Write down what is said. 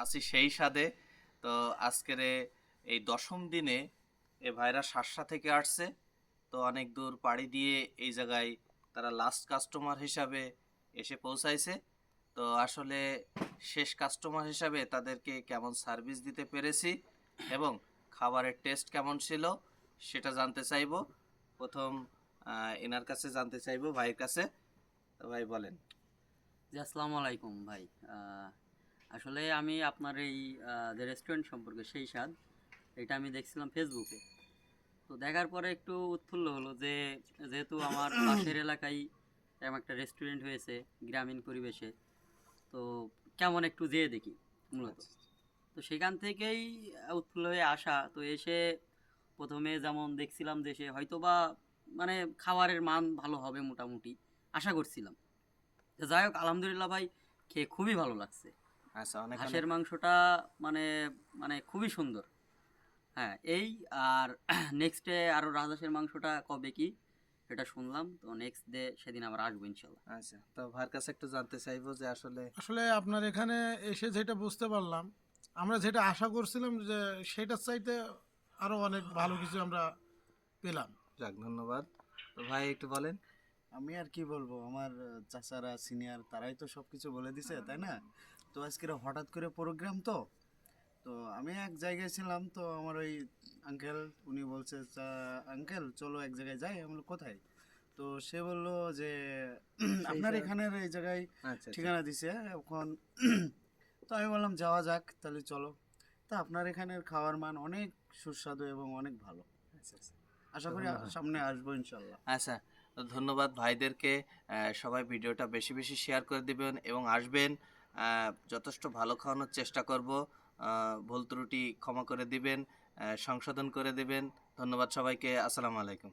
আছি সেই স্বাদে। তো আজকের এই 10ম দিনে এ ভাইরা শার্শা থেকে আসছে। তো অনেক দূর পাড়ি দিয়ে এই জায়গায় তারা লাস্ট কাস্টমার হিসাবে এসে পৌঁছাইছে। তো আসলে শেষ কাস্টমার হিসাবে তাদেরকে কেমন সার্ভিস দিতে পেরেছি এবং খাবারের টেস্ট কেমন ছিল সেটা জানতে চাইবো। প্রথম এনার কাছে জানতে চাইবো, ভাইয়ের কাছে। তো ভাই বলেন। জি, আসসালামু আলাইকুম ভাই। আহ, আসলে আমি আপনার এই যে রেস্টুরেন্ট সম্পর্কে সেই স্বাদ এটা আমি দেখছিলাম ফেসবুকে। তো দেখার পরে একটু উৎফুল্ল হলো যে যেহেতু আমার পাশের এলাকায় এরকম একটা রেস্টুরেন্ট হয়েছে গ্রামীণ পরিবেশে, তো কেমন একটু যেয়ে দেখি মূলত। আচ্ছা। তো সেখান থেকেই উৎফুল্ল হয়ে আসা। তো এসে প্রথমে যেমন দেখছিলাম দেশে হয়তোবা মানে খাবারের মান ভালো হবে মোটামুটি আশা করছিলাম। তো যাই হোক, আলহামদুলিল্লাহ ভাই, খেয়ে খুবই ভালো লাগছে। আচ্ছা, অনেক অনেক। হাঁসের মাংসটা মানে মানে খুবই সুন্দর। হ্যাঁ, এই আর নেক্সটে আরও রাজহাঁসের মাংসটা কবে কি এটা শুনলাম। তো নেক্সট ডে সেদিন আবার আসবো ইনশাল্লাহ। আচ্ছা, তো ভাইয়ের কাছে একটু জানতে চাইবো যে আসলে আসলে আপনার এখানে এসে যেটা বুঝতে পারলাম, আমরা যেটা আশা করছিলাম যে সেটার চাইতে আরো অনেক ভালো কিছু আমরা পেলাম। যাক, ধন্যবাদ। তো ভাই একটু বলেন। আমি আর কি বলবো, আমার চাচারা সিনিয়র তারাই তো সব কিছু বলে দিছে, তাই না? তো আজকে হঠাৎ করে প্রোগ্রাম, তো তো আমি এক জায়গায় ছিলাম, তো আমার ওই আঙ্কেল উনি বলছে, আঙ্কেল চলো এক জায়গায় যাই। আমি বললাম, কোথায়? তো সে বললো যে আপনার এখানের এই জায়গায় আচ্ছা, আচ্ছা। ঠিকানা দিছে এখন। তো আমি বললাম যাওয়া যাক তাহলে, চলো। তা আপনার এখানের খাওয়ার মান অনেক সুস্বাদু এবং অনেক ভালো। আচ্ছা, আচ্ছা। আশা করি সামনে আসবো ইনশাল্লাহ। আচ্ছা, তো ধন্যবাদ ভাইদেরকে। সবাই ভিডিওটা বেশি বেশি শেয়ার করে দিবেন এবং আসবেন। যথেষ্ট ভালো খাওয়ানোর চেষ্টা করব। ভুল ত্রুটি ক্ষমা করে দিবেন, সংশোধন করে দিবেন। ধন্যবাদ সবাইকে। আসসালামু আলাইকুম।